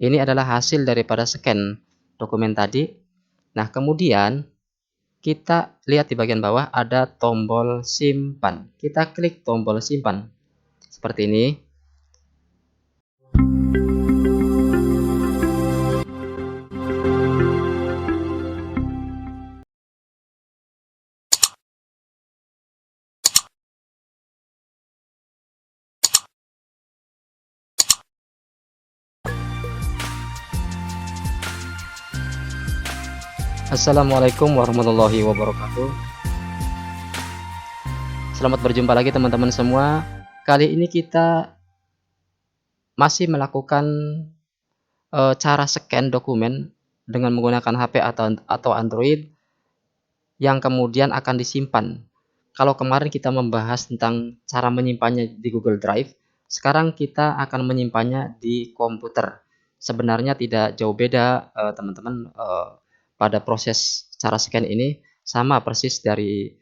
Ini adalah hasil daripada scan dokumen tadi. Nah, kemudian kita lihat di bagian bawah ada tombol simpan. Kita klik tombol simpan seperti ini. Assalamualaikum warahmatullahi wabarakatuh. Selamat berjumpa lagi teman-teman semua. Kali ini kita masih melakukan cara scan dokumen dengan menggunakan HP atau Android yang kemudian akan disimpan. Kalau kemarin kita membahas tentang cara menyimpannya di Google Drive, sekarang kita akan menyimpannya di komputer. Sebenarnya tidak jauh beda teman-teman. Pada proses cara scan ini sama persis dari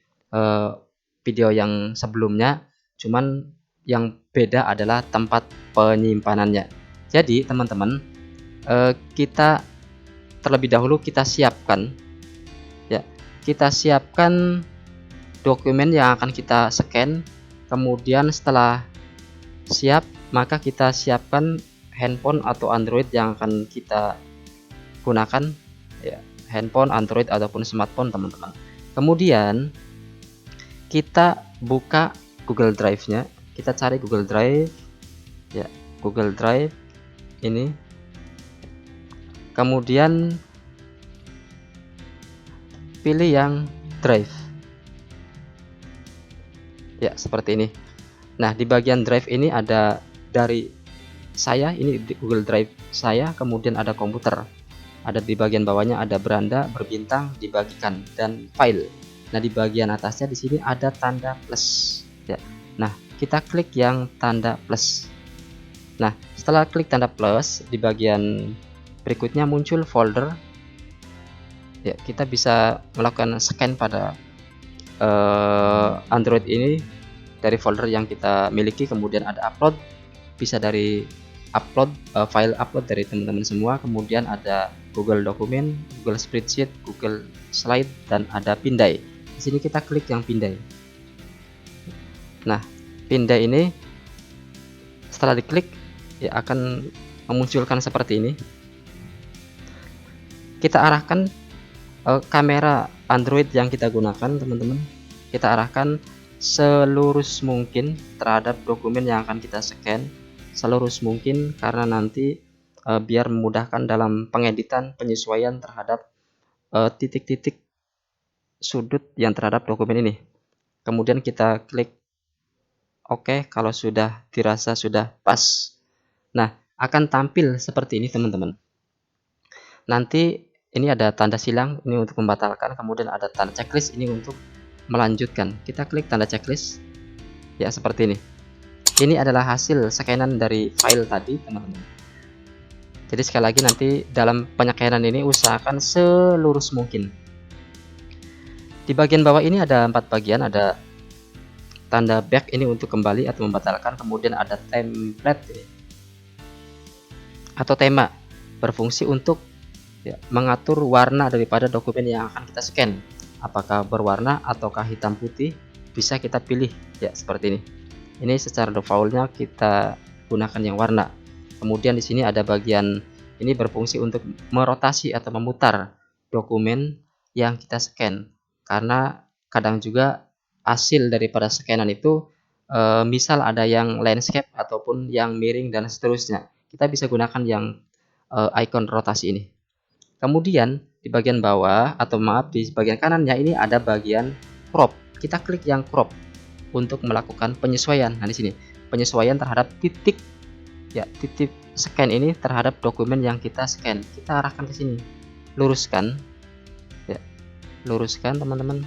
video yang sebelumnya, cuman yang beda adalah tempat penyimpanannya. Jadi teman-teman, kita terlebih dahulu kita siapkan dokumen yang akan kita scan. Kemudian setelah siap, maka kita siapkan handphone atau Android yang akan kita gunakan, ya, handphone, Android ataupun smartphone teman-teman. Kemudian kita buka Google Drive-nya, kita cari Google Drive, ya, Google Drive ini. Kemudian pilih yang Drive, ya, seperti ini. Nah, di bagian Drive ini ada dari saya, ini di Google Drive saya, kemudian ada komputer. Ada di bagian bawahnya ada beranda, berbintang, dibagikan, dan file. Nah, di bagian atasnya di sini ada tanda plus, ya. Nah, kita klik yang tanda plus. Nah, setelah klik tanda plus, di bagian berikutnya muncul folder. Ya, kita bisa melakukan scan pada Android ini dari folder yang kita miliki. Kemudian ada upload, bisa dari upload file upload dari teman-teman semua. Kemudian ada Google Dokumen, Google Spreadsheet, Google Slide, dan ada Pindai. Di sini kita klik yang Pindai. Nah, Pindai ini setelah diklik ya akan memunculkan seperti ini. Kita arahkan kamera Android yang kita gunakan, teman-teman. Kita arahkan selurus mungkin terhadap dokumen yang akan kita scan, selurus mungkin, karena nanti biar memudahkan dalam pengeditan, penyesuaian terhadap titik-titik sudut yang terhadap dokumen ini. Kemudian kita klik OK kalau sudah dirasa sudah pas. Nah, akan tampil seperti ini teman-teman. Nanti ini ada tanda silang, ini untuk membatalkan. Kemudian ada tanda checklist, ini untuk melanjutkan. Kita klik tanda checklist, ya, seperti ini. Ini adalah hasil scanan dari file tadi teman-teman. Jadi sekali lagi, nanti dalam penyekanan ini usahakan selurus mungkin. Di bagian bawah ini ada 4 bagian, ada tanda back ini untuk kembali atau membatalkan. Kemudian ada template ini, atau tema, berfungsi untuk mengatur warna daripada dokumen yang akan kita scan. Apakah berwarna ataukah hitam putih, bisa kita pilih, ya, seperti ini. Ini secara defaultnya kita gunakan yang warna. Kemudian di sini ada bagian ini berfungsi untuk merotasi atau memutar dokumen yang kita scan. Karena kadang juga hasil daripada scanan itu misal ada yang landscape ataupun yang miring dan seterusnya. Kita bisa gunakan yang icon rotasi ini. Kemudian di bagian bawah, atau maaf, di bagian kanannya ini ada bagian crop. Kita klik yang crop untuk melakukan penyesuaian. Nah, di sini penyesuaian terhadap titik, ya, titik scan ini terhadap dokumen yang kita scan. Kita arahkan ke sini, luruskan, ya, luruskan teman-teman.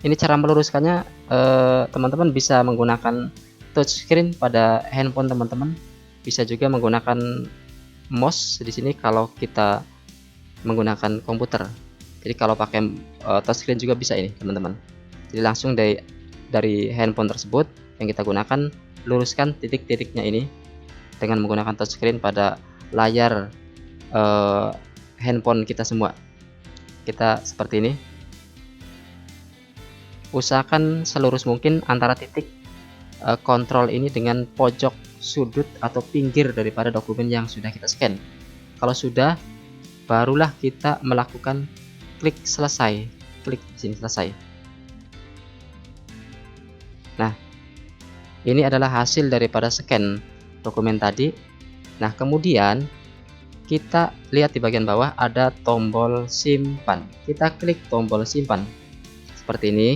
Ini cara meluruskannya, teman-teman bisa menggunakan touchscreen pada handphone teman-teman, bisa juga menggunakan mouse di sini kalau kita menggunakan komputer. Jadi kalau pakai touchscreen juga bisa ini teman-teman. Jadi langsung dari handphone tersebut yang kita gunakan, luruskan titik-titiknya ini. dengan menggunakan touchscreen pada layar handphone kita semua. Kita seperti ini. Usahakan selurus mungkin antara titik kontrol ini dengan pojok sudut atau pinggir daripada dokumen yang sudah kita scan. Kalau sudah, barulah kita melakukan klik selesai. Klik di sini selesai. Nah, ini adalah hasil daripada scan dokumen tadi. Nah, kemudian kita lihat di bagian bawah ada tombol simpan. Kita klik tombol simpan seperti ini.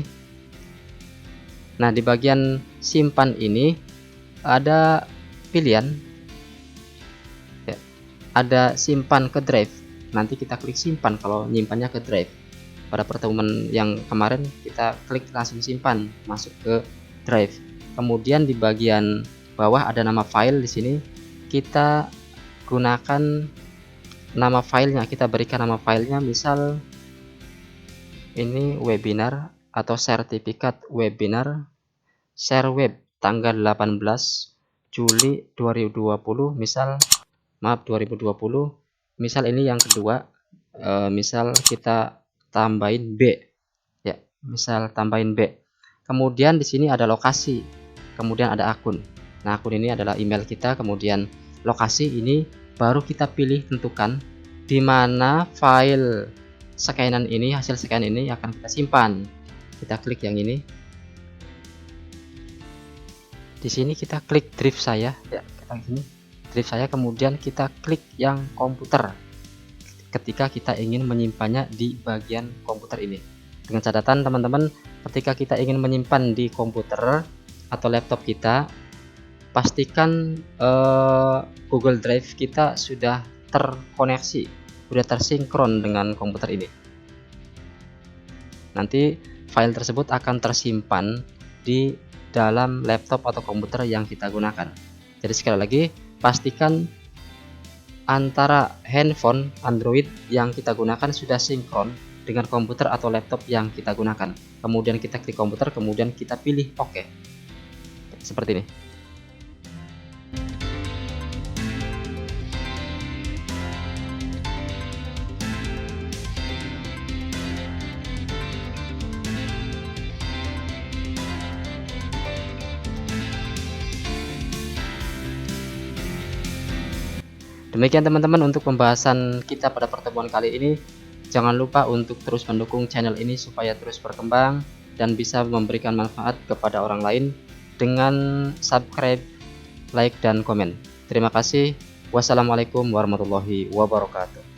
Nah, di bagian simpan ini ada pilihan ya, ada simpan ke drive. Nanti kita klik simpan kalau nyimpannya ke drive. Pada pertemuan yang kemarin kita klik langsung simpan masuk ke drive. Kemudian di bagian bawah ada nama file. Di sini kita gunakan nama filenya, kita berikan nama filenya, misal ini webinar atau sertifikat webinar share web tanggal 18 Juli 2020, misal 2020, misal ini yang kedua, misal kita tambahin B ya, misal tambahin B. Kemudian di sini ada lokasi, kemudian ada akun. Nah, akun ini adalah email kita, kemudian lokasi ini baru kita pilih, tentukan di mana file scanan ini, hasil scan ini akan kita simpan. Kita klik yang ini. Di sini kita klik drive saya ya, kita sini drive saya, kemudian kita klik yang komputer ketika kita ingin menyimpannya di bagian komputer ini. Dengan catatan teman-teman, ketika kita ingin menyimpan di komputer atau laptop kita, pastikan Google Drive kita sudah terkoneksi, sudah tersinkron dengan komputer ini. Nanti file tersebut akan tersimpan di dalam laptop atau komputer yang kita gunakan. Jadi sekali lagi, pastikan antara handphone Android yang kita gunakan sudah sinkron dengan komputer atau laptop yang kita gunakan. Kemudian kita klik komputer, kemudian kita pilih OK. Seperti ini. Demikian teman-teman untuk pembahasan kita pada pertemuan kali ini. Jangan lupa untuk terus mendukung channel ini supaya terus berkembang dan bisa memberikan manfaat kepada orang lain dengan subscribe, like, dan komen. Terima kasih. Wassalamualaikum warahmatullahi wabarakatuh.